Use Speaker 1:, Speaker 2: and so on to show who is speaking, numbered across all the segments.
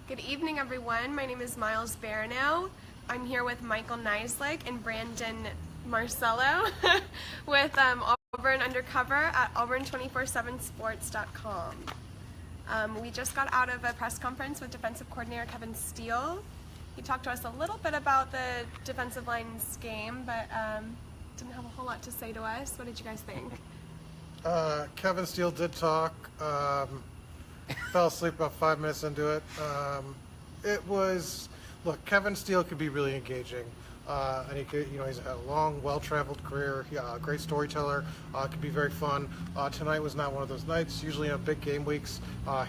Speaker 1: Good evening, everyone. My name is Miles Baranow. I'm here with Michael Neislick and Brandon Marcello with Auburn Undercover at auburn247sports.com. We just got out of a press conference with defensive coordinator Kevin Steele. He talked to us a little bit about the defensive line's game, but didn't have a whole lot to say to us. What did you guys think?
Speaker 2: Kevin Steele did talk. Fell asleep about 5 minutes into it. Look, Kevin Steele could be really engaging. And he could, he's had a long, well-traveled career. Great storyteller. Could be very fun. Tonight was not one of those nights. Usually on big game weeks,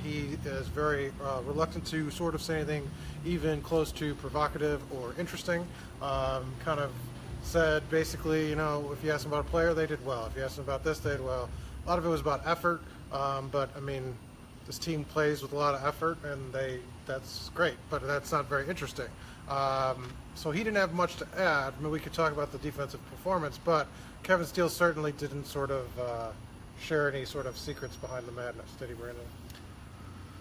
Speaker 2: he is very reluctant to sort of say anything even close to provocative or interesting. Kind of said basically, if you asked him about a player, they did well. If you asked him about this, they did well. A lot of it was about effort, but I mean, this team plays with a lot of effort, and that's great, but that's not very interesting. So he didn't have much to add. I mean, we could talk about the defensive performance, but Kevin Steele certainly didn't sort of share any sort of secrets behind the madness, did he, Brandon?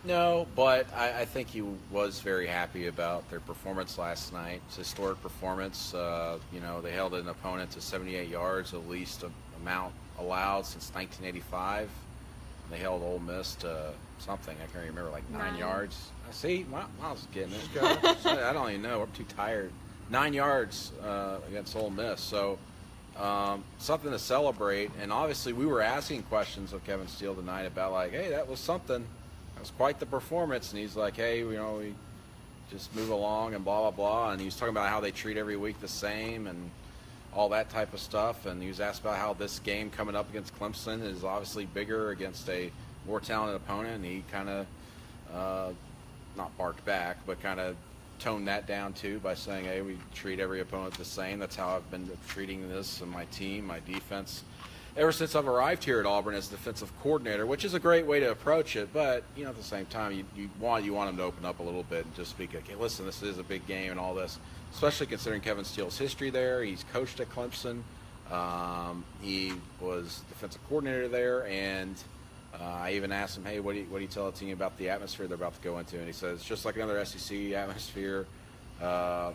Speaker 3: No, but I think he was very happy about their performance last night. It's a historic performance. They held an opponent to 78 yards, the least amount allowed since 1985. They held Ole Miss to something, I can't remember, like 9 yards. See, Miles is getting it. I don't even know. I'm too tired. 9 yards against Ole Miss. So something to celebrate. And obviously we were asking questions of Kevin Steele tonight about like, hey, that was something. That was quite the performance. And he's like, hey, we just move along and blah, blah, blah. And he was talking about how they treat every week the same and all that type of stuff. And he was asked about how this game coming up against Clemson is obviously bigger against a more talented opponent. And he kind of, not barked back, but kind of toned that down too by saying, hey, we treat every opponent the same. That's how I've been treating this and my team, my defense, ever since I've arrived here at Auburn as defensive coordinator, which is a great way to approach it. But, at the same time, you want them to open up a little bit and just speak, okay, listen, this is a big game and all this, especially considering Kevin Steele's history there. He's coached at Clemson. He was defensive coordinator there, and I even asked him, hey, what do you tell the team about the atmosphere they're about to go into? And he says, just like another SEC atmosphere. I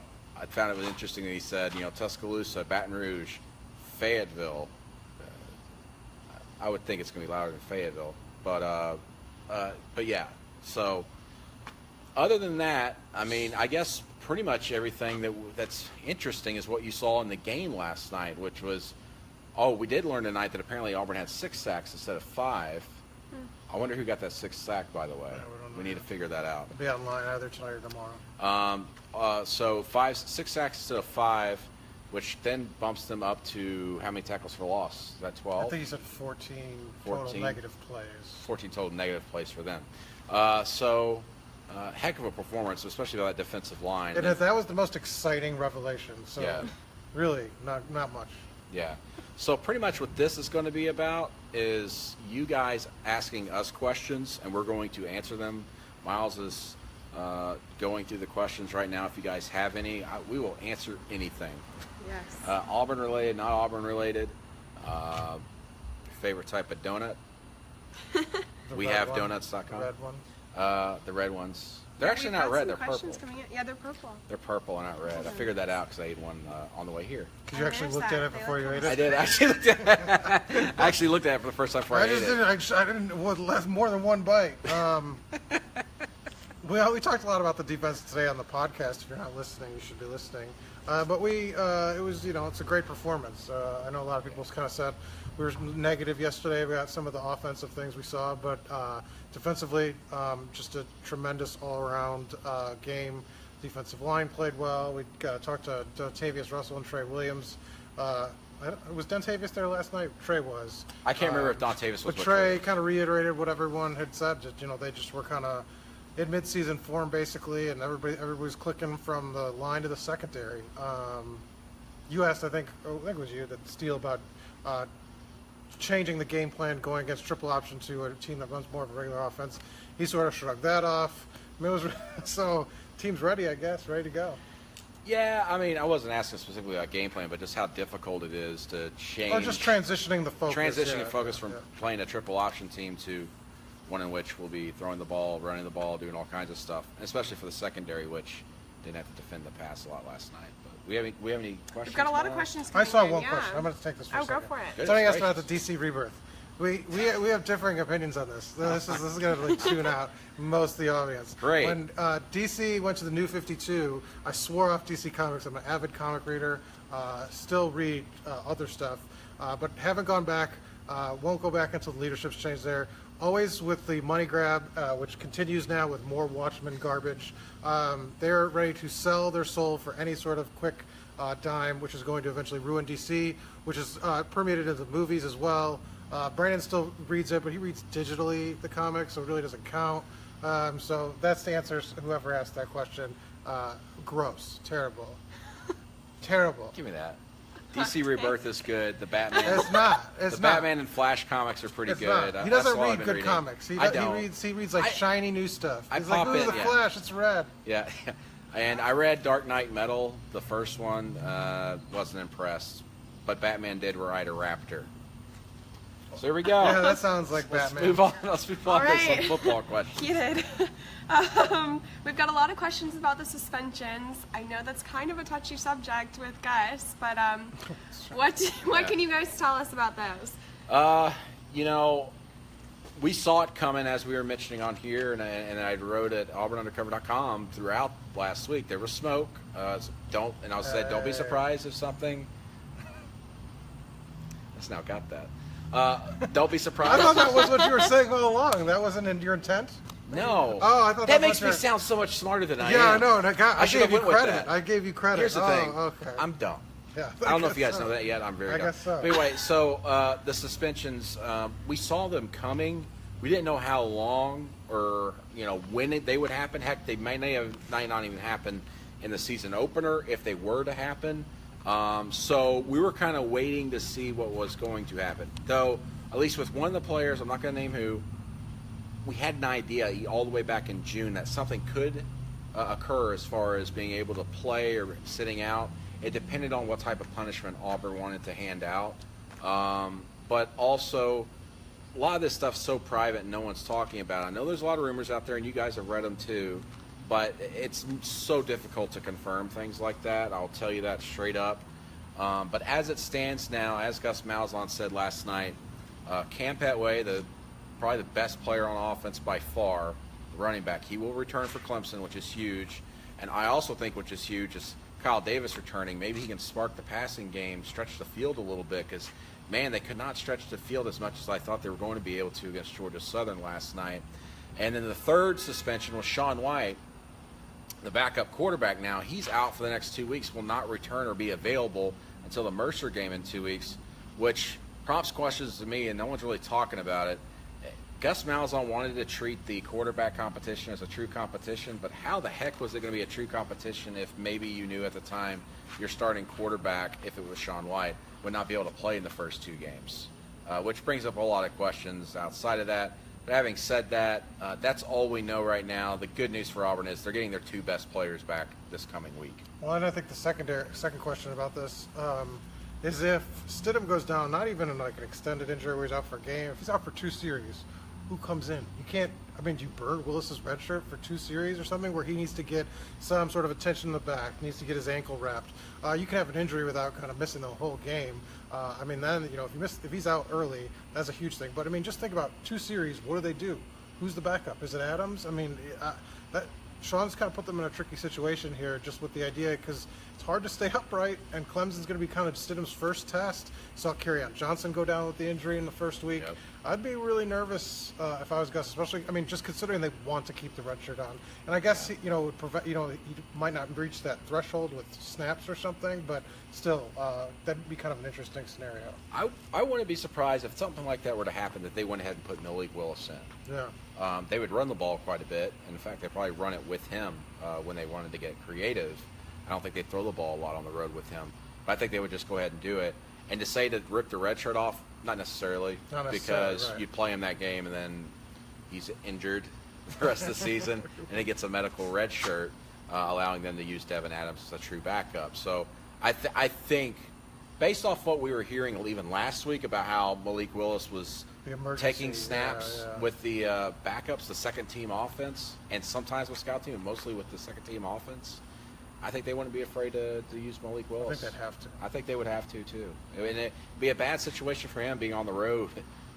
Speaker 3: found it was interesting that he said, Tuscaloosa, Baton Rouge, Fayetteville. I would think it's going to be louder than Fayetteville. But yeah. So other than that, I mean, I guess pretty much everything that's interesting is what you saw in the game last night, which was, we did learn tonight that apparently Auburn had 6 sacks instead of 5. I wonder who got that 6th sack, by the way. We need to figure that out.
Speaker 2: It'll be online either tonight or tomorrow.
Speaker 3: So 6 sacks instead of 5, which then bumps them up to how many tackles for loss? Is that 12?
Speaker 2: I think he said 14 total negative plays.
Speaker 3: 14 total negative plays for them. Heck of a performance, especially by that defensive line.
Speaker 2: And that was the most exciting revelation. So yeah. Really, not much.
Speaker 3: Yeah. So pretty much what this is going to be about is you guys asking us questions, and we're going to answer them. Miles is going through the questions right now. If you guys have any, we will answer anything.
Speaker 1: Yes.
Speaker 3: Auburn related, not Auburn related. Your favorite type of donut? We have donuts.com.
Speaker 2: The red ones.
Speaker 3: The red ones. They're actually not red. They're purple.
Speaker 1: Yeah, they're purple.
Speaker 3: They're purple and not red. I figured that out because I ate one on the way here.
Speaker 2: Did you actually look at it before you ate it?
Speaker 3: I did. I actually looked at it for the first time before I ate it.
Speaker 2: I didn't with more than one bite. We talked a lot about the defense today on the podcast. If you're not listening, you should be listening. But it was, it's a great performance. I know a lot of people kind of said we were negative yesterday about some of the offensive things we saw, but defensively, just a tremendous all-around game. Defensive line played well. We talked to Dontavius Russell and Trey Williams. Was Dontavius there last night? Trey was.
Speaker 3: I can't remember if Dontavius was.
Speaker 2: But Trey kind of reiterated what everyone had said. That, they just were kind of in mid-season form basically, and everybody's clicking from the line to the secondary. You asked, I think it was you, that Steele about changing the game plan, going against triple option to a team that runs more of a regular offense. He sort of shrugged that off. I mean, so team's ready, I guess, ready to go.
Speaker 3: Yeah, I mean, I wasn't asking specifically about game plan, but just how difficult it is to change.
Speaker 2: Or just transitioning the focus.
Speaker 3: From playing a triple option team to one in which we'll be throwing the ball, running the ball, doing all kinds of stuff, and especially for the secondary, which didn't have to defend the pass a lot last night. But we have any questions?
Speaker 1: We've got a lot of
Speaker 3: Mara?
Speaker 1: questions
Speaker 2: I
Speaker 1: coming
Speaker 2: saw
Speaker 1: in,
Speaker 2: one
Speaker 1: yeah.
Speaker 2: question. I'm going to take this for a
Speaker 1: Oh, go
Speaker 2: second.
Speaker 1: for it.
Speaker 3: Good.
Speaker 2: Somebody asked
Speaker 3: Gracious.
Speaker 2: about the DC rebirth. We have differing opinions on this. This is going to like tune out most of the audience.
Speaker 3: Great.
Speaker 2: When DC went to the New 52, I swore off DC Comics. I'm an avid comic reader. Still read other stuff, but haven't gone back. Won't go back until the leadership's changed there. Always with the money grab, which continues now with more Watchmen garbage. They're ready to sell their soul for any sort of quick dime, which is going to eventually ruin DC, which is permeated into movies as well. Brandon still reads it, but he reads digitally the comics, so it really doesn't count. So that's the answer. Whoever asked that question, gross, terrible, terrible.
Speaker 3: Give me that. DC Rebirth is good. The Batman.
Speaker 2: It's not. It's
Speaker 3: the
Speaker 2: not.
Speaker 3: Batman and Flash comics are pretty
Speaker 2: It's
Speaker 3: good.
Speaker 2: not. He
Speaker 3: That's
Speaker 2: doesn't
Speaker 3: all I've
Speaker 2: read
Speaker 3: been
Speaker 2: good
Speaker 3: reading.
Speaker 2: comics.
Speaker 3: I don't.
Speaker 2: He reads like shiny new stuff.
Speaker 3: I
Speaker 2: He's like,
Speaker 3: pop
Speaker 2: ooh,
Speaker 3: in,
Speaker 2: the
Speaker 3: yeah.
Speaker 2: Flash, it's red.
Speaker 3: Yeah, and I read Dark Knight Metal, the first one. Wasn't impressed, but Batman did ride a raptor. So here we go.
Speaker 2: Yeah, that sounds like
Speaker 3: Let's
Speaker 2: Batman.
Speaker 3: move on. Let's move on
Speaker 1: All
Speaker 3: to
Speaker 1: right.
Speaker 3: some football questions.
Speaker 1: Heated. We've got a lot of questions about the suspensions. I know that's kind of a touchy subject with Gus, but what can you guys tell us about those?
Speaker 3: You know, we saw it coming as we were mentioning on here, and I wrote at auburnundercover.com throughout last week. There was smoke. So I said, don't be surprised if something. That's now got that. Don't be
Speaker 2: I
Speaker 3: surprised.
Speaker 2: thought that was what you were saying all along. That wasn't in your intent?
Speaker 3: No.
Speaker 2: Oh, I thought
Speaker 3: that
Speaker 2: that
Speaker 3: makes
Speaker 2: was
Speaker 3: me
Speaker 2: your-
Speaker 3: sound so much smarter than I am.
Speaker 2: Yeah, I know. And I
Speaker 3: should have
Speaker 2: gave you
Speaker 3: went with
Speaker 2: credit.
Speaker 3: that.
Speaker 2: I gave you credit.
Speaker 3: Here's the thing.
Speaker 2: Okay.
Speaker 3: I'm dumb.
Speaker 2: Yeah,
Speaker 3: I don't know if you guys
Speaker 2: guess
Speaker 3: know
Speaker 2: so.
Speaker 3: that yet. I'm very
Speaker 2: I
Speaker 3: dumb.
Speaker 2: guess so.
Speaker 3: But anyway, so the suspensions, we saw them coming. We didn't know how long or when they would happen. Heck, they might not even happen in the season opener if they were to happen. So we were kind of waiting to see what was going to happen. Though, at least with one of the players, I'm not going to name who, we had an idea all the way back in June that something could occur as far as being able to play or sitting out. It depended on what type of punishment Auburn wanted to hand out. But also, a lot of this stuff's so private and no one's talking about it. I know there's a lot of rumors out there, and you guys have read them too, but it's so difficult to confirm things like that. I'll tell you that straight up. But as it stands now, as Gus Malzahn said last night, Cam Petway, probably the best player on offense by far, the running back, he will return for Clemson, which is huge. And I also think, which is huge, is Kyle Davis returning. Maybe he can spark the passing game, stretch the field a little bit, because, man, they could not stretch the field as much as I thought they were going to be able to against Georgia Southern last night. And then the third suspension was Sean White, the backup quarterback now. He's out for the next 2 weeks, will not return or be available until the Mercer game in 2 weeks, which prompts questions to me, and no one's really talking about it. Gus Malzahn wanted to treat the quarterback competition as a true competition, but how the heck was it going to be a true competition if maybe you knew at the time your starting quarterback, if it was Sean White, would not be able to play in the first 2 games? Which brings up a lot of questions outside of that. But having said that, that's all we know right now. The good news for Auburn is they're getting their 2 best players back this coming week.
Speaker 2: Well, and I think the second question about this is if Stidham goes down, not even in like an extended injury where he's out for a game, if he's out for 2 series, who comes in? You can't. I mean, do you burn Willis's red shirt for 2 series or something where he needs to get some sort of attention in the back, needs to get his ankle wrapped? You can have an injury without kind of missing the whole game. I mean, then if he's out early, that's a huge thing. But I mean, just think about 2 series. What do they do? Who's the backup? Is it Adams? I mean, Sean's kind of put them in a tricky situation here, just with the idea, because it's hard to stay upright, and Clemson's going to be kind of Stidham's first test. Saw Kerryon Johnson go down with the injury in the first week.
Speaker 3: Yep.
Speaker 2: I'd be really nervous if I was Gus, especially. I mean, just considering they want to keep the red shirt on, and I guess he might not reach that threshold with snaps or something, but still, that'd be kind of an interesting scenario.
Speaker 3: I wouldn't be surprised if something like that were to happen, that they went ahead and put Malik Willis in.
Speaker 2: Yeah.
Speaker 3: They would run the ball quite a bit. And in fact, they'd probably run it with him when they wanted to get creative. I don't think they'd throw the ball a lot on the road with him. But I think they would just go ahead and do it. And to say to rip the red shirt off, not necessarily.
Speaker 2: Not necessarily,
Speaker 3: because
Speaker 2: right.
Speaker 3: you'd play him that game and then he's injured the rest of the season and he gets a medical red shirt, allowing them to use Devin Adams as a true backup. So I think, based off what we were hearing even last week about how Malik Willis was
Speaker 2: the emergency,
Speaker 3: taking snaps with the backups, the second team offense, and sometimes with scout team, and mostly with the second team offense. I think they wouldn't be afraid to use Malik Willis.
Speaker 2: I think they'd have to.
Speaker 3: I think they would have to too. I mean, it'd be a bad situation for him being on the road,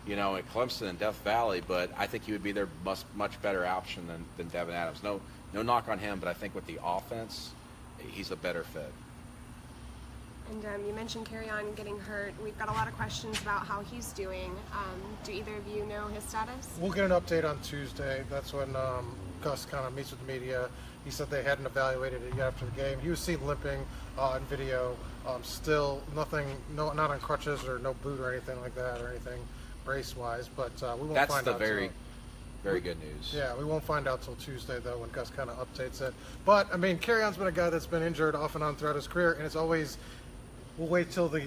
Speaker 3: you know, at Clemson and Death Valley, but I think he would be their much better option than Devin Adams. No knock on him, but I think with the offense, he's a better fit.
Speaker 1: And you mentioned Kerryon getting hurt. We've got a lot of questions about how he's doing. Do either of you know his status?
Speaker 2: We'll get an update on Tuesday. That's when Gus kind of meets with the media. He said they hadn't evaluated it yet after the game. He was seen limping in video. Still nothing, not on crutches or no boot or anything like that or anything brace-wise. But we won't find out.
Speaker 3: That's the very good news.
Speaker 2: Yeah, we won't find out till Tuesday though when Gus kind of updates it. But I mean, Kerryon's been a guy that's been injured off and on throughout his career, and it's always we'll wait till the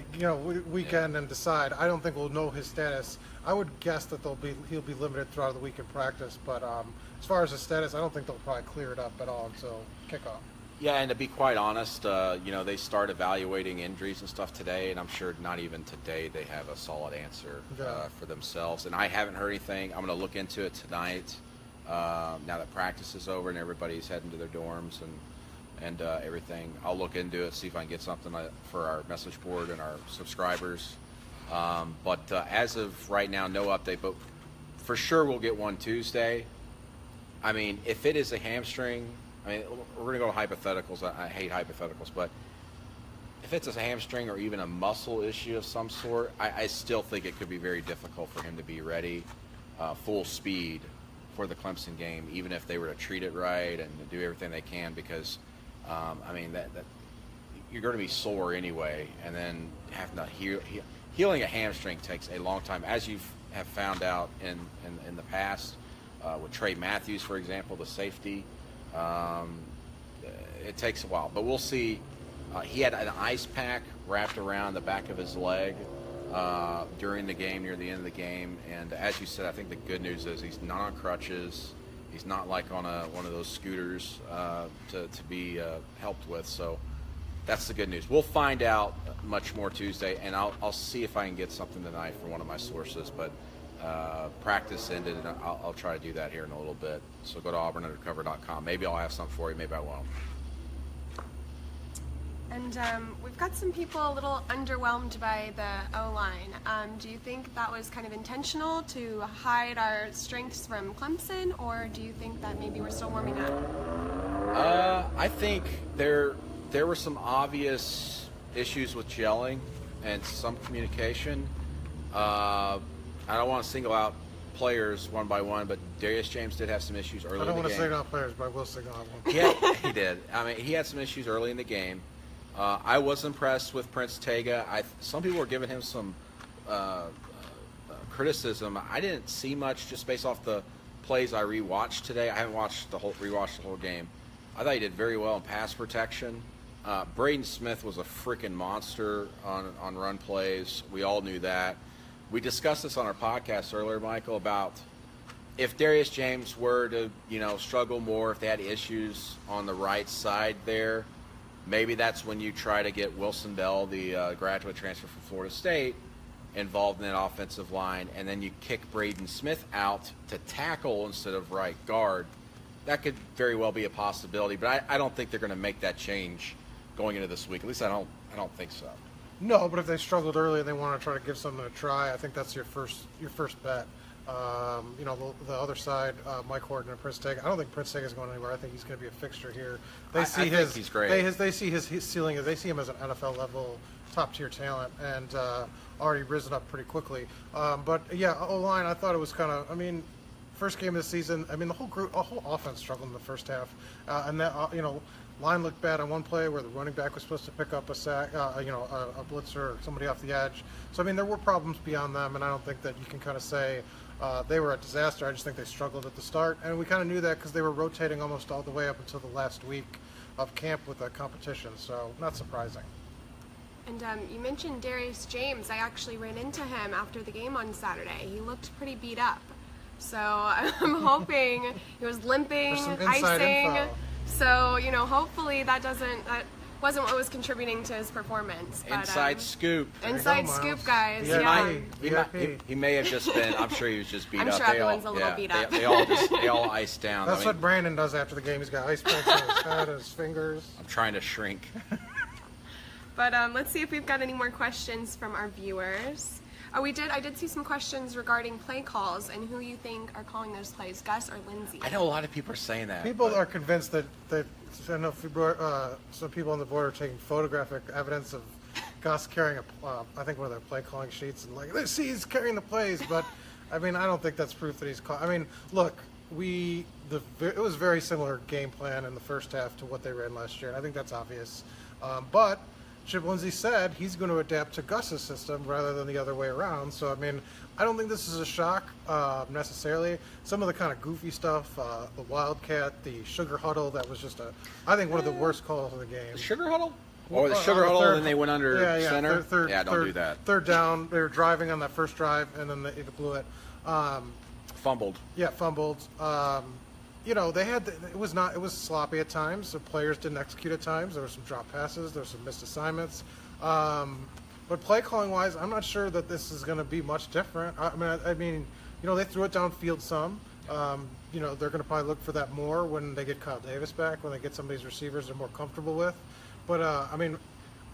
Speaker 2: weekend and decide. I don't think we'll know his status. I would guess that he'll be limited throughout the week in practice, but as far as his status, I don't think they'll probably clear it up at all until kickoff.
Speaker 3: Yeah, and to be quite honest, they start evaluating injuries and stuff today, and I'm sure not even today they have a solid answer for themselves. And I haven't heard anything. I'm going to look into it tonight now that practice is over and everybody's heading to their dorms and everything. I'll look into it, see if I can get something for our message board and our subscribers. But as of right now, no update. But for sure we'll get one Tuesday. I mean, if it is a hamstring, I mean, we're going to go to hypotheticals. I hate hypotheticals, but if it's a hamstring or even a muscle issue of some sort, I still think it could be very difficult for him to be ready full speed for the Clemson game, even if they were to treat it right and do everything they can, because, I mean, that you're going to be sore anyway, and then having to healing a hamstring takes a long time, as you have found out in the past with Trey Matthews, for example, the safety. It takes a while, but we'll see. He had an ice pack wrapped around the back of his leg during the game, near the end of the game, and as you said, I think the good news is he's not on crutches. He's not like on one of those scooters to be helped with, so that's the good news. We'll find out much more Tuesday, and I'll see if I can get something tonight from one of my sources, but practice ended, and I'll try to do that here in a little bit. So go to auburnundercover.com. Maybe I'll have something for you, maybe I won't.
Speaker 1: And we've got some people a little underwhelmed by the O-line. Do you think that was kind of intentional to hide our strengths from Clemson, or do you think that maybe we're still warming up?
Speaker 3: I think there were some obvious issues with gelling and some communication. I don't want to single out players one by one, but Darius James did have some issues early in the game.
Speaker 2: I don't want to single out players, but I will single out one.
Speaker 3: Yeah, he did. I mean, he had some issues early in the game. I was impressed with Prince Tega. Some people were giving him some criticism. I didn't see much just based off the plays I rewatched today. I haven't rewatched the whole game. I thought he did very well in pass protection. Braden Smith was a freaking monster on run plays. We all knew that. We discussed this on our podcast earlier, Michael, about if Darius James were to, struggle more, if they had issues on the right side there, maybe that's when you try to get Wilson Bell, the graduate transfer from Florida State, involved in that offensive line, and then you kick Braden Smith out to tackle instead of right guard. That could very well be a possibility, but I don't think they're going to make that change going into this week. At least I don't think so.
Speaker 2: No, but if they struggled early and they want to try to give something a try, I think that's your first bet. The other side, Mike Horton and Prince Tega. I don't think Prince Tega is going anywhere. I think he's going to be a fixture here. I think he's great. They see his ceiling. They see him as an NFL level top tier talent, and already risen up pretty quickly. But yeah, O-line, I thought it was kind of. I mean, first game of the season. I mean, the whole offense struggled in the first half, and that line looked bad on one play where the running back was supposed to pick up a sack, a blitzer or somebody off the edge. So I mean, there were problems beyond them, and I don't think that you can kind of say they were a disaster. I just think they struggled at the start, and we kind of knew that because they were rotating almost all the way up until the last week of camp with the competition. So not surprising.
Speaker 1: And you mentioned Darius James. I actually ran into him after the game on Saturday. He looked pretty beat up. So I'm hoping he was limping,
Speaker 2: There's some inside
Speaker 1: icing.
Speaker 2: info.
Speaker 1: So hopefully that wasn't what was contributing to his performance. But,
Speaker 3: Inside scoop.
Speaker 1: Inside
Speaker 2: Miles.
Speaker 1: scoop, guys.
Speaker 2: VIP.
Speaker 1: Yeah.
Speaker 3: He may have just been. I'm sure he was just beat
Speaker 1: I'm
Speaker 3: up.
Speaker 1: sure everyone's a little beat up.
Speaker 3: They all iced down.
Speaker 2: That's what Brandon does after the game. He's got ice packs on his head, his fingers.
Speaker 3: I'm trying to shrink.
Speaker 1: But let's see if we've got any more questions from our viewers. I did see some questions regarding play calls and who you think are calling those plays, Gus or Lindsay.
Speaker 3: I know a lot of people are saying that.
Speaker 2: People are convinced that I know some people on the board are taking photographic evidence of Gus carrying I think one of their play calling sheets and like, see, he's carrying the plays. But I mean, I don't think that's proof that he's I mean, look, it was very similar game plan in the first half to what they ran last year, and I think that's obvious. But Chip Lindsey said he's going to adapt to Gus's system rather than the other way around. So, I mean, I don't think this is a shock necessarily. Some of the kind of goofy stuff, the Wildcat, the sugar huddle, that was just I think one of the worst calls of the game.
Speaker 3: The sugar huddle? Or the sugar huddle, and then they went under center? Don't do that.
Speaker 2: Third down, they were driving on that first drive, and then they blew it.
Speaker 3: Fumbled.
Speaker 2: Yeah, fumbled. You know, it was sloppy at times. The players didn't execute at times. There were some drop passes. There were some missed assignments. But play calling wise, I'm not sure that this is going to be much different. I mean, you know, they threw it downfield some. You know, they're going to probably look for that more when they get Kyle Davis back, when they get some of these receivers they're more comfortable with. But I mean,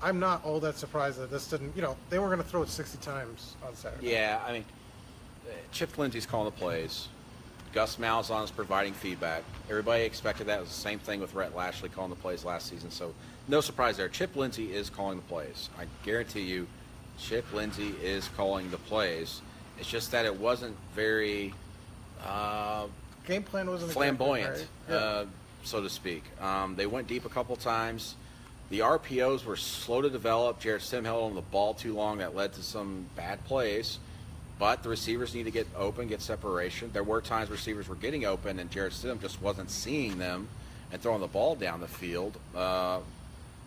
Speaker 2: I'm not all that surprised that this didn't. You know, they were going to throw it 60 times on Saturday.
Speaker 3: Yeah, I mean, Chip Lindsey's calling the plays. Gus Malzahn is providing feedback. Everybody expected that. It was the same thing with Rhett Lashley calling the plays last season. So no surprise there. Chip Lindsey is calling the plays. I guarantee you, Chip Lindsey is calling the plays. It's just that it wasn't very
Speaker 2: game plan wasn't
Speaker 3: flamboyant,
Speaker 2: exactly right.
Speaker 3: so to speak. They went deep a couple times. The RPOs were slow to develop. Jarrett Stidham held on the ball too long. That led to some bad plays. But the receivers need to get open, get separation. There were times receivers were getting open and Jarrett Stidham just wasn't seeing them and throwing the ball down the field.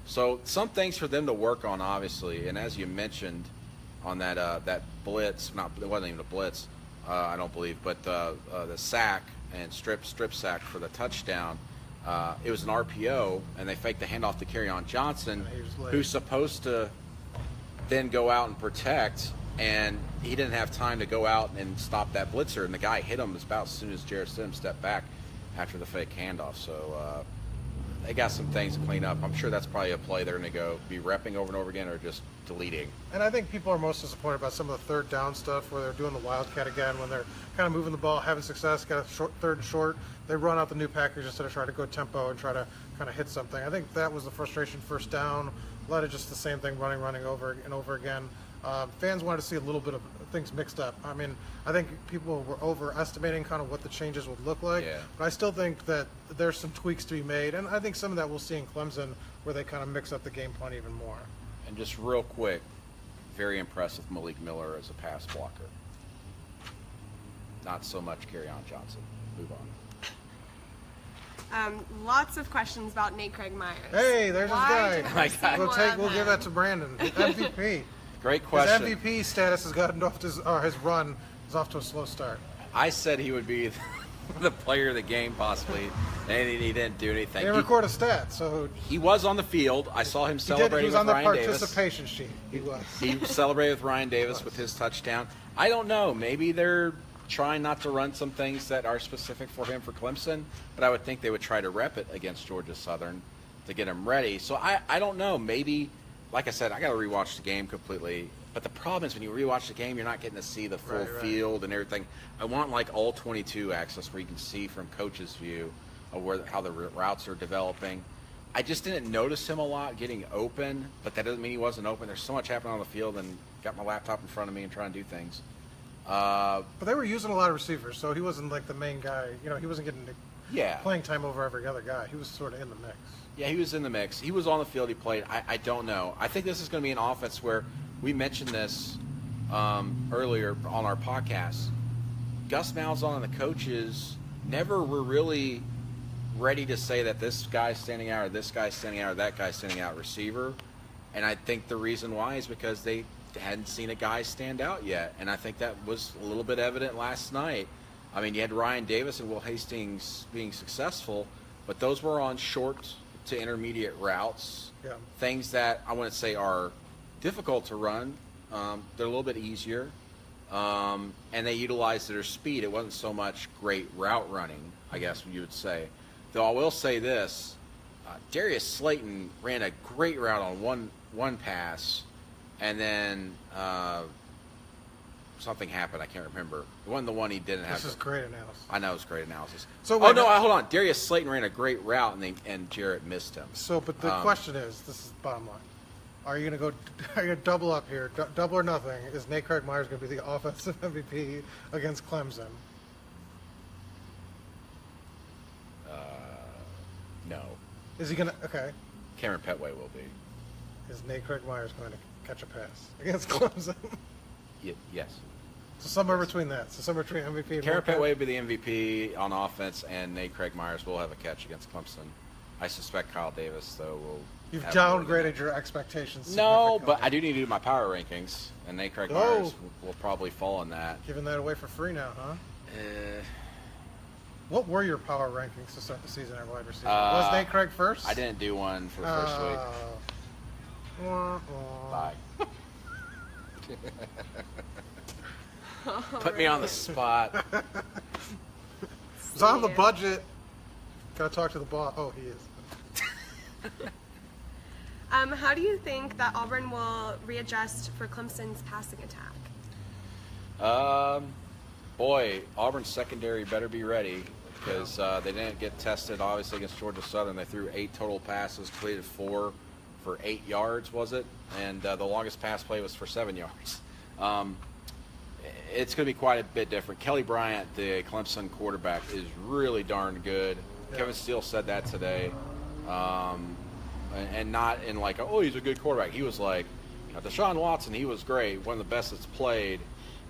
Speaker 3: So some things for them to work on, obviously. And as you mentioned on that blitz, it wasn't even a blitz, I don't believe, but the sack and strip sack for the touchdown, it was an RPO, and they faked the handoff to Kerryon Johnson, who's supposed to then go out and protect. And he didn't have time to go out and stop that blitzer, and the guy hit him about as soon as Jarrett Stidham stepped back after the fake handoff. So they got some things to clean up. I'm sure that's probably a play they're going to be repping over and over again or just deleting.
Speaker 2: And I think people are most disappointed about some of the third down stuff where they're doing the Wildcat again, when they're kind of moving the ball, having success, got a third and short. They run out the new package instead of trying to go tempo and try to kind of hit something. I think that was the frustration first down. A lot of just the same thing, running over and over again. Fans wanted to see a little bit of things mixed up. I mean, I think people were overestimating kind of what the changes would look like.
Speaker 3: Yeah.
Speaker 2: But I still think that there's some tweaks to be made. And I think some of that we'll see in Clemson where they kind of mix up the game plan even more.
Speaker 3: And just real quick, very impressed with Malik Miller as a pass blocker. Not so much Kerryon Johnson. Move on.
Speaker 1: Lots of questions about Nate Craig Myers.
Speaker 2: Hey, there's his guy.
Speaker 1: Why didn't we see more of
Speaker 2: We'll give
Speaker 1: him?
Speaker 2: that to Brandon. MVP.
Speaker 3: Great question.
Speaker 2: His MVP status has gotten off his run is off to a slow start.
Speaker 3: I said he would be the player of the game possibly, and he didn't do anything.
Speaker 2: They record a stat, so
Speaker 3: He was on the field. I saw him celebrating
Speaker 2: he was on
Speaker 3: with
Speaker 2: the
Speaker 3: Ryan Davis.
Speaker 2: participation sheet. He was.
Speaker 3: He celebrated with Ryan Davis with his touchdown. I don't know. Maybe they're trying not to run some things that are specific for him for Clemson, but I would think they would try to rep it against Georgia Southern to get him ready. So I don't know. Maybe, like I said, I got to rewatch the game completely. But the problem is when you rewatch the game, you're not getting to see the full
Speaker 2: Right.
Speaker 3: field and everything. I want like all 22 access where you can see from coach's view of how the routes are developing. I just didn't notice him a lot getting open, but that doesn't mean he wasn't open. There's so much happening on the field, and got my laptop in front of me and trying to do things.
Speaker 2: But they were using a lot of receivers, so he wasn't like the main guy. You know, he wasn't getting playing time over every other guy. He was sort of in the mix.
Speaker 3: Yeah, he was in the mix. He was on the field. He played. I don't know. I think this is going to be an offense where we mentioned this earlier on our podcast. Gus Malzahn and the coaches never were really ready to say that this guy's standing out or this guy's standing out or that guy's standing out receiver. And I think the reason why is because they hadn't seen a guy stand out yet. And I think that was a little bit evident last night. I mean, you had Ryan Davis and Will Hastings being successful, but those were on short to intermediate routes.
Speaker 2: Yeah.
Speaker 3: Things that I wouldn't say are difficult to run. They're a little bit easier. And they utilized their speed. It wasn't so much great route running, I guess you would say. Though I will say this, Darius Slayton ran a great route on one pass, and then something happened. I can't remember. It wasn't the one he didn't have.
Speaker 2: This is great analysis.
Speaker 3: I know it's great analysis.
Speaker 2: So
Speaker 3: hold on. Darius Slayton ran a great route, and Jarrett missed him.
Speaker 2: So, but the question is, this is the bottom line. Are you going to double up here? Double or nothing? Is Nate Craig Myers going to be the offensive MVP against Clemson?
Speaker 3: No.
Speaker 2: Is he going to? Okay.
Speaker 3: Cameron Petway will be.
Speaker 2: Is Nate Craig Myers going to catch a pass against Clemson?
Speaker 3: Yes.
Speaker 2: So somewhere between that. So somewhere between MVP and
Speaker 3: Cameron Petway will be the MVP on offense, and Nate Craig Myers will have a catch against Clemson. I suspect Kyle Davis, though, will.
Speaker 2: You've downgraded your expectations.
Speaker 3: No, but I do need to do my power rankings, and Nate Craig Myers will probably fall in that.
Speaker 2: Giving that away for free now, huh? What were your power rankings to start the season at wide receiver? Was Nate Craig first?
Speaker 3: I didn't do one for the first week. Bye. Put me on the spot.
Speaker 2: It's on the budget. Gotta talk to the boss. Oh, he is.
Speaker 1: How do you think that Auburn will readjust for Clemson's passing attack?
Speaker 3: Boy, Auburn's secondary better be ready because they didn't get tested, obviously, against Georgia Southern. They threw 8 total passes, completed 4 for 8 yards, was it? And the longest pass play was for 7 yards. It's going to be quite a bit different. Kelly Bryant, the Clemson quarterback, is really darn good. Yeah. Kevin Steele said that today. And not in like, oh, he's a good quarterback. He was like, Deshaun Watson, he was great, one of the best that's played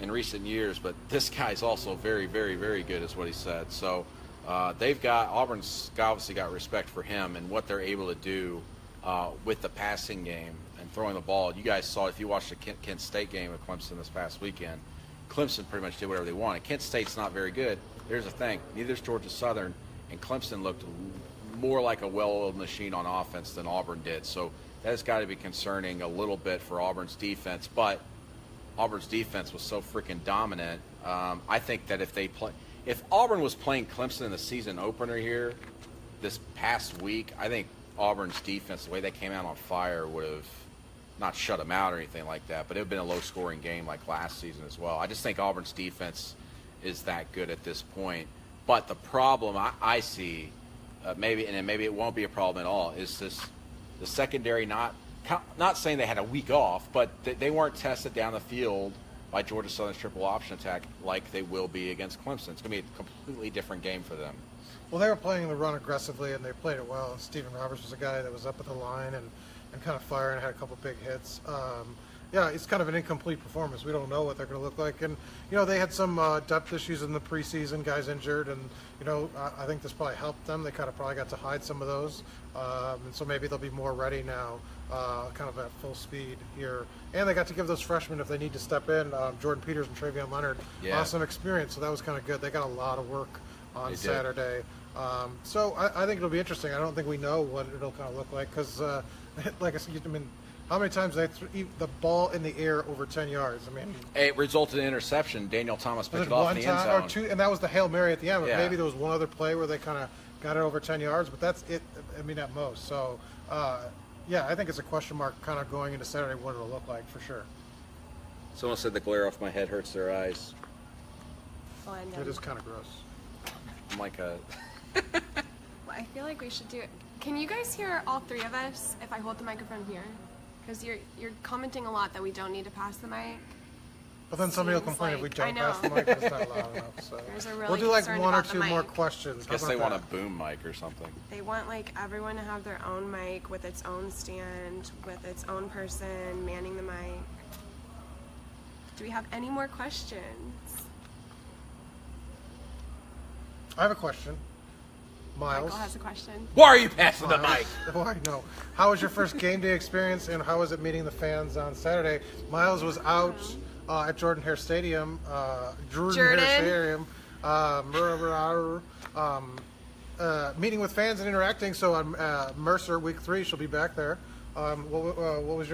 Speaker 3: in recent years, but this guy's also very, very, very good is what he said. So Auburn's obviously got respect for him and what they're able to do with the passing game and throwing the ball. You guys saw, if you watched the Kent State game with Clemson this past weekend, Clemson pretty much did whatever they wanted. Kent State's not very good. Here's the thing, neither is Georgia Southern, and Clemson looked more like a well-oiled machine on offense than Auburn did. So that has got to be concerning a little bit for Auburn's defense. But Auburn's defense was so freaking dominant. I think that if Auburn was playing Clemson in the season opener here this past week, I think Auburn's defense, the way they came out on fire, would have not shut them out or anything like that, but it would have been a low-scoring game like last season as well. I just think Auburn's defense is that good at this point. But the problem I see, maybe it won't be a problem at all, is the secondary not saying they had a week off, but they weren't tested down the field by Georgia Southern's triple option attack like they will be against Clemson. It's going to be a completely different game for them.
Speaker 2: Well, they were playing the run aggressively, and they played it well. Stephen Roberts was a guy that was up at the line and kind of firing, had a couple big hits. Yeah, it's kind of an incomplete performance. We don't know what they're going to look like. And, they had some depth issues in the preseason, guys injured, and, I think this probably helped them. They kind of probably got to hide some of those. And so maybe they'll be more ready now, kind of at full speed here. And they got to give those freshmen, if they need to step in, Jordan Peters and Travion Leonard, some experience. So that was kind of good. They got a lot of work on Saturday. So I think it'll be interesting. I don't think we know what it'll kind of look like because, like I said, how many times they threw the ball in the air over 10 yards?
Speaker 3: It resulted in interception. Daniel Thomas picked it off in the end zone.
Speaker 2: Or two, and that was the Hail Mary at the end. But
Speaker 3: yeah.
Speaker 2: Maybe there was one other play where they kind of got it over 10 yards, but that's it. At most. So, yeah, I think it's a question mark kind of going into Saturday what it'll look like for sure.
Speaker 3: Someone said the glare off my head hurts their eyes.
Speaker 1: Well,
Speaker 2: it is kind of gross.
Speaker 3: I'm like a...
Speaker 1: Well, I feel like we should do it. Can you guys hear all three of us if I hold the microphone here? Because you're commenting a lot that we don't need to pass the mic.
Speaker 2: But then somebody will complain if we don't pass the mic because it's not loud enough. So we'll do like one or two more questions.
Speaker 3: I guess they want a boom mic or something.
Speaker 1: They want like everyone to have their own mic with its own stand, with its own person manning the mic. Do we have any more questions?
Speaker 2: I have a question. Miles.
Speaker 1: Michael has a question.
Speaker 3: Why are you passing the mic?
Speaker 2: Why? No. How was your first game day experience, and how was it meeting the fans on Saturday? Miles was out at Jordan-Hare Stadium. meeting with fans and interacting. So on Mercer week 3, she'll be back there. What was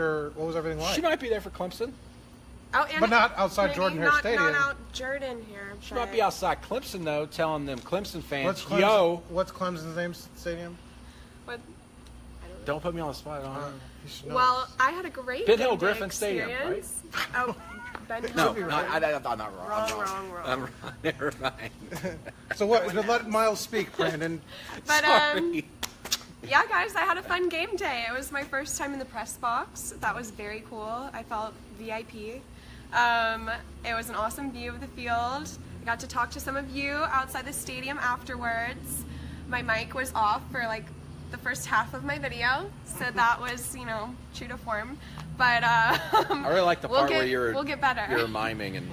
Speaker 2: everything like?
Speaker 3: She might be there for Clemson.
Speaker 1: Oh, and
Speaker 2: But not outside
Speaker 1: maybe
Speaker 2: Jordan-Hare Stadium.
Speaker 1: Not out Jordan here.
Speaker 3: She might be outside Clemson, though, telling them Clemson fans,
Speaker 2: What's Clemson's name stadium?
Speaker 1: What?
Speaker 3: Don't put me on the spot.
Speaker 2: You should know.
Speaker 1: Well, I had a great
Speaker 3: Ben Hill
Speaker 1: game day
Speaker 3: Griffin Stadium, right?
Speaker 1: experience. Oh, Ben Hill.
Speaker 3: No,
Speaker 1: Griffin.
Speaker 3: I'm not wrong.
Speaker 1: Wrong.
Speaker 3: I'm wrong. Never mind.
Speaker 2: So what? Let Miles speak, Brandon.
Speaker 1: But
Speaker 3: Sorry.
Speaker 1: yeah, guys, I had a fun game day. It was my first time in the press box. That was very cool. I felt VIP. It was an awesome view of the field. I got to talk to some of you outside the stadium afterwards. My mic was off for like the first half of my video, so that was, true to form. But
Speaker 3: I really like the part where
Speaker 1: we'll get better.
Speaker 3: you were miming and.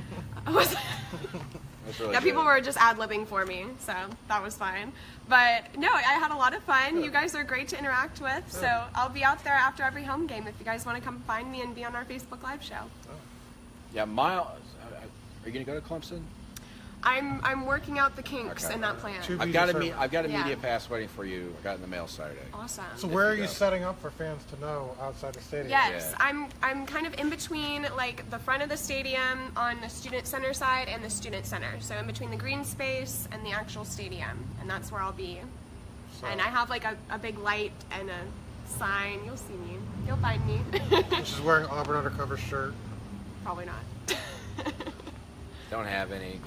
Speaker 3: Really
Speaker 1: yeah, people
Speaker 3: good.
Speaker 1: were just ad-libbing for me, so that was fine. But no, I had a lot of fun. You guys are great to interact with, so I'll be out there after every home game if you guys want to come find me and be on our Facebook Live show.
Speaker 3: Yeah, Miles, are you going to go to Clemson?
Speaker 1: I'm working out the kinks in that plan.
Speaker 2: To
Speaker 3: I've
Speaker 2: be
Speaker 3: got
Speaker 2: determined.
Speaker 3: a media pass waiting for you. I got it in the mail Saturday.
Speaker 1: Awesome.
Speaker 2: So where are you setting up for fans to know outside the stadium?
Speaker 1: Yes,
Speaker 3: Yeah.
Speaker 1: I'm kind of in between like the front of the stadium on the student center side and the student center. So in between the green space and the actual stadium, and that's where I'll be.
Speaker 2: So-
Speaker 1: And I have like a big light and a sign. You'll see me. You'll find me.
Speaker 2: She's wearing Auburn undercover shirt.
Speaker 1: Probably not.
Speaker 3: Don't have any.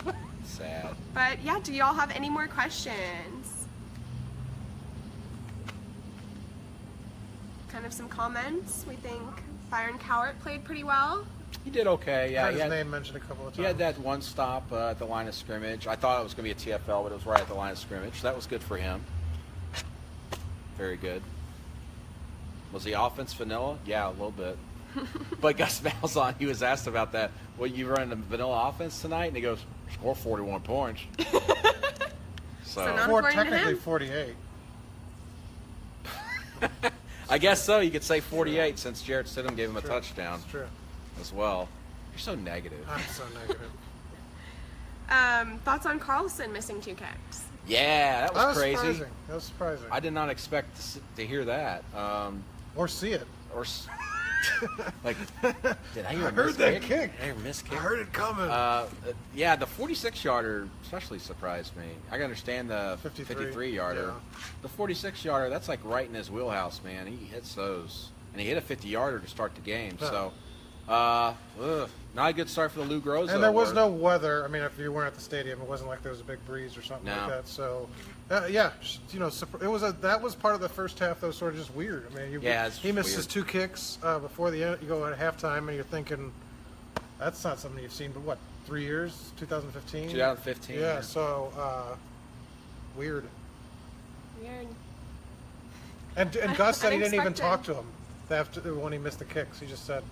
Speaker 3: Sad.
Speaker 1: But yeah, do y'all have any more questions? Kind of some comments. We think Byron Cowart played pretty well.
Speaker 3: He did okay. Yeah,
Speaker 2: Heard
Speaker 3: he
Speaker 2: his
Speaker 3: had,
Speaker 2: name mentioned a couple of times.
Speaker 3: he had that one stop at the line of scrimmage. I thought it was going to be a TFL, but it was right at the line of scrimmage. That was good for him. Very good. Was the offense vanilla? Yeah, a little bit. But Gus Malzahn, he was asked about that. Well, you running a vanilla offense tonight? And he goes, score 41 points.
Speaker 1: So not
Speaker 2: Four,
Speaker 1: according to
Speaker 2: technically
Speaker 1: him?
Speaker 2: 48.
Speaker 3: I guess so. You could say 48 since Jarrett Stidham gave him a touchdown
Speaker 2: That's true.
Speaker 3: as well. You're so negative.
Speaker 2: I'm so negative.
Speaker 1: Thoughts on Carlson missing 2 kicks?
Speaker 3: Yeah, that was crazy.
Speaker 2: Surprising. That was surprising.
Speaker 3: I did not expect to hear that.
Speaker 2: Or see it.
Speaker 3: Or like, did I hear
Speaker 2: I
Speaker 3: a
Speaker 2: heard
Speaker 3: miss
Speaker 2: that
Speaker 3: kick?
Speaker 2: kick.
Speaker 3: I hear a miss
Speaker 2: I
Speaker 3: kick.
Speaker 2: heard it coming.
Speaker 3: Yeah, the 46-yarder especially surprised me. I can understand the 53-yarder.
Speaker 2: yeah.
Speaker 3: The 46-yarder, that's like right in his wheelhouse, man. He hits those. And he hit a 50-yarder to start the game.
Speaker 2: Yeah.
Speaker 3: So, not a good start for the Lou Groza.
Speaker 2: And there was
Speaker 3: award.
Speaker 2: no weather. I mean, if you weren't at the stadium, it wasn't like there was a big breeze or something
Speaker 3: No.
Speaker 2: like that. So, yeah, it was that was part of the first half that was sort of just weird. I mean,
Speaker 3: It's
Speaker 2: he missed
Speaker 3: weird.
Speaker 2: his 2 kicks before the end. You go at halftime, and you're thinking, that's not something you've seen. But what, 3 years? 2015.
Speaker 3: 2015.
Speaker 2: Yeah. So, weird.
Speaker 1: Weird.
Speaker 2: And Gus said he didn't even
Speaker 1: Unexpected.
Speaker 2: talk to him after when he missed the kicks. He just said,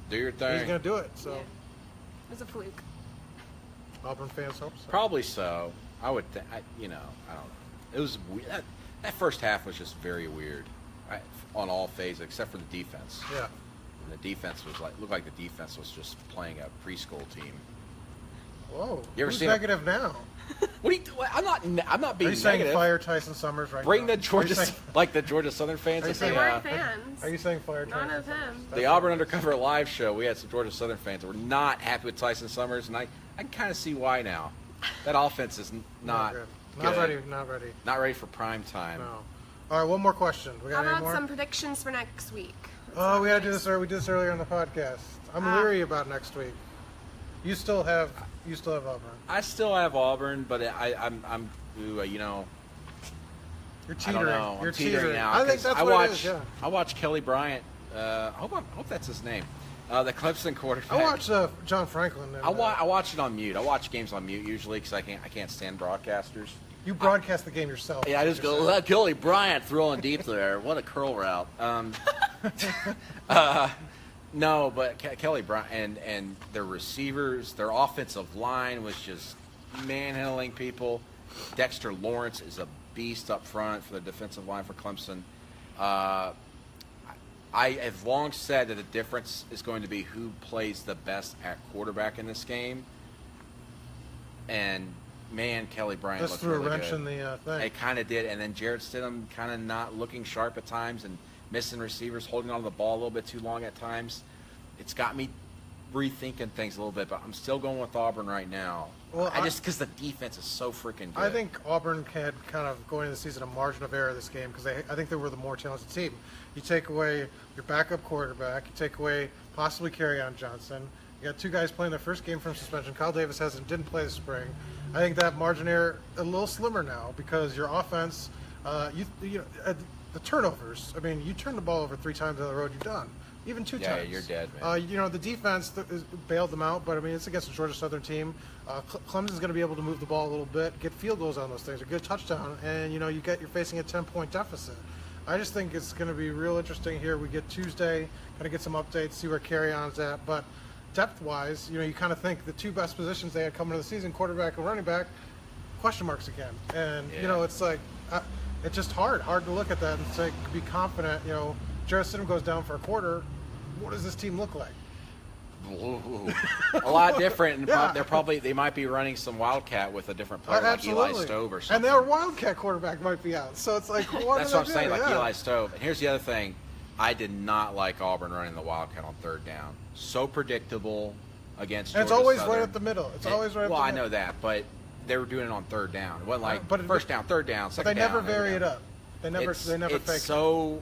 Speaker 3: Do your
Speaker 2: he's
Speaker 3: thing.
Speaker 2: going to do it. So,
Speaker 1: Yeah. It was a fluke.
Speaker 2: Auburn fans hope so.
Speaker 3: Probably so. I would think, I don't know. It was weird. That first half was just very weird on all phases except for the defense.
Speaker 2: Yeah.
Speaker 3: And the defense was looked like the defense was just playing a preschool team.
Speaker 2: Whoa.
Speaker 3: You ever
Speaker 2: Who's
Speaker 3: seen a-
Speaker 2: negative now?
Speaker 3: What do you? I'm not
Speaker 2: Are
Speaker 3: being
Speaker 2: you saying
Speaker 3: negative.
Speaker 2: fire Tyson Summers right
Speaker 3: Bring
Speaker 2: now?
Speaker 3: the Georgia,
Speaker 2: Are you saying,
Speaker 3: like the Georgia Southern fans.
Speaker 2: Are you
Speaker 3: at
Speaker 1: They
Speaker 3: the,
Speaker 2: saying-
Speaker 1: weren't fans.
Speaker 2: are you saying fire
Speaker 1: None
Speaker 2: Tyson
Speaker 1: of him.
Speaker 2: Summers?
Speaker 3: the Auburn Undercover Live show, we had some Georgia Southern fans that were not happy with Tyson Summers, and I can kind of see why now. That offense is not
Speaker 2: good.
Speaker 3: good.
Speaker 2: Not ready.
Speaker 3: Not ready for prime time.
Speaker 2: No. All right, one more question. We
Speaker 1: How
Speaker 2: got any
Speaker 1: about
Speaker 2: more?
Speaker 1: some predictions for next week?
Speaker 2: Oh, we had to do this. We did this earlier on the podcast. I'm leery about next week. You still have Auburn.
Speaker 3: I still have Auburn, but I'm
Speaker 2: You're
Speaker 3: I
Speaker 2: teetering.
Speaker 3: don't know.
Speaker 2: You're
Speaker 3: I'm teetering now.
Speaker 2: I think
Speaker 3: 'cause
Speaker 2: that's
Speaker 3: I
Speaker 2: what
Speaker 3: watch,
Speaker 2: it is. Yeah.
Speaker 3: I watch Kelly Bryant. I hope that's his name. The Clemson quarterback.
Speaker 2: I watched John Franklin. And,
Speaker 3: I watch it on mute. I watch games on mute usually because I can't stand broadcasters.
Speaker 2: You broadcast the game yourself.
Speaker 3: Yeah, I just go, let Kelly Bryant throwing deep there. What a curl route. No, but Kelly Bryant and their receivers, their offensive line was just manhandling people. Dexter Lawrence is a beast up front for the defensive line for Clemson. I have long said that the difference is going to be who plays the best at quarterback in this game. And man, Kelly Bryant
Speaker 2: Just
Speaker 3: looked
Speaker 2: threw
Speaker 3: really
Speaker 2: a wrench
Speaker 3: good.
Speaker 2: in the thing.
Speaker 3: It kind of did, and then Jarrett Stidham kind of not looking sharp at times and missing receivers, holding on to the ball a little bit too long at times. It's got me rethinking things a little bit, but I'm still going with Auburn right now.
Speaker 2: Well,
Speaker 3: I just because the defense is so freaking good.
Speaker 2: I think Auburn had kind of going into the season a margin of error this game because I think they were the more talented team. You take away your backup quarterback, you take away possibly Kerryon Johnson. You got two guys playing their first game from suspension. Kyle Davis didn't play this spring. I think that margin of error a little slimmer now because your offense, the turnovers. I mean, you turn the ball over 3 times on the road, you're done. Even 2 times.
Speaker 3: Yeah, you're dead, man.
Speaker 2: The defense bailed them out, but I mean, it's against a Georgia Southern team. Clemson's going to be able to move the ball a little bit, get field goals on those things, a good touchdown, and you're facing a 10-point deficit. I just think it's going to be real interesting here. We get Tuesday, kind of get some updates, see where Kerryon's at, but depth-wise, you kind of think the 2 best positions they had coming into the season, quarterback and running back, question marks again, and it's like it's just hard to look at that and say be confident. Jarrett Stidham goes down for a quarter. What does this team look like?
Speaker 3: A lot different, and
Speaker 2: Yeah.
Speaker 3: they might be running some Wildcat with a different player like Eli Stove or something.
Speaker 2: And their Wildcat quarterback might be out. So it's like, what
Speaker 3: That's
Speaker 2: do
Speaker 3: what
Speaker 2: they
Speaker 3: I'm saying,
Speaker 2: do?
Speaker 3: like
Speaker 2: Yeah.
Speaker 3: Eli Stove. And here's the other thing. I did not like Auburn running the Wildcat on 3rd down. So predictable against
Speaker 2: And it's
Speaker 3: Georgia
Speaker 2: always
Speaker 3: Southern.
Speaker 2: right up the middle. It's always right up
Speaker 3: Well,
Speaker 2: the
Speaker 3: I
Speaker 2: middle.
Speaker 3: know that, but they were doing it on 3rd down. It wasn't like
Speaker 2: But
Speaker 3: first down, 3rd down,
Speaker 2: But
Speaker 3: second
Speaker 2: they never
Speaker 3: down.
Speaker 2: vary
Speaker 3: every
Speaker 2: it
Speaker 3: down.
Speaker 2: up. They never
Speaker 3: It's
Speaker 2: fake it.
Speaker 3: so.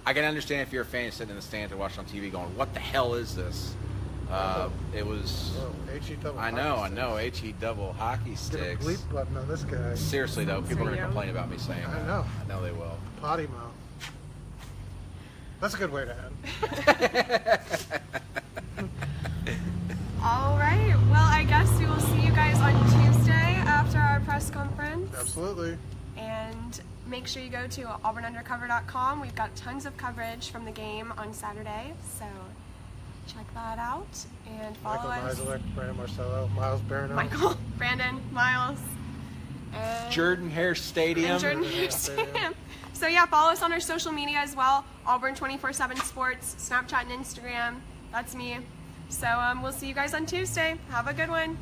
Speaker 3: I can understand if you're a fan sitting in the stands and watching on TV going, "What the hell is this?" It was.
Speaker 2: HE double.
Speaker 3: I know. HE double hockey
Speaker 2: Get a
Speaker 3: sticks.
Speaker 2: bleep button on this guy.
Speaker 3: Seriously though, people are going to
Speaker 1: you.
Speaker 3: complain about me saying
Speaker 2: I
Speaker 3: that.
Speaker 2: know.
Speaker 3: I know they will.
Speaker 2: Potty mouth. That's a good way to end.
Speaker 1: All right. Well, I guess we will see you guys on Tuesday after our press conference.
Speaker 2: Absolutely.
Speaker 1: And make sure you go to auburnundercover.com. We've got tons of coverage from the game on Saturday, so check that out and follow
Speaker 2: Michael
Speaker 1: us.
Speaker 2: Nizelek, Brandon Marcello, Miles Barano.
Speaker 1: Michael, Brandon, Miles, and
Speaker 3: Jordan Hare Stadium.
Speaker 1: and Jordan
Speaker 2: Yeah,
Speaker 1: Stadium. So yeah, follow us on our social media as well. Auburn 24/7 Sports, Snapchat and Instagram. That's me. So we'll see you guys on Tuesday. Have a good one.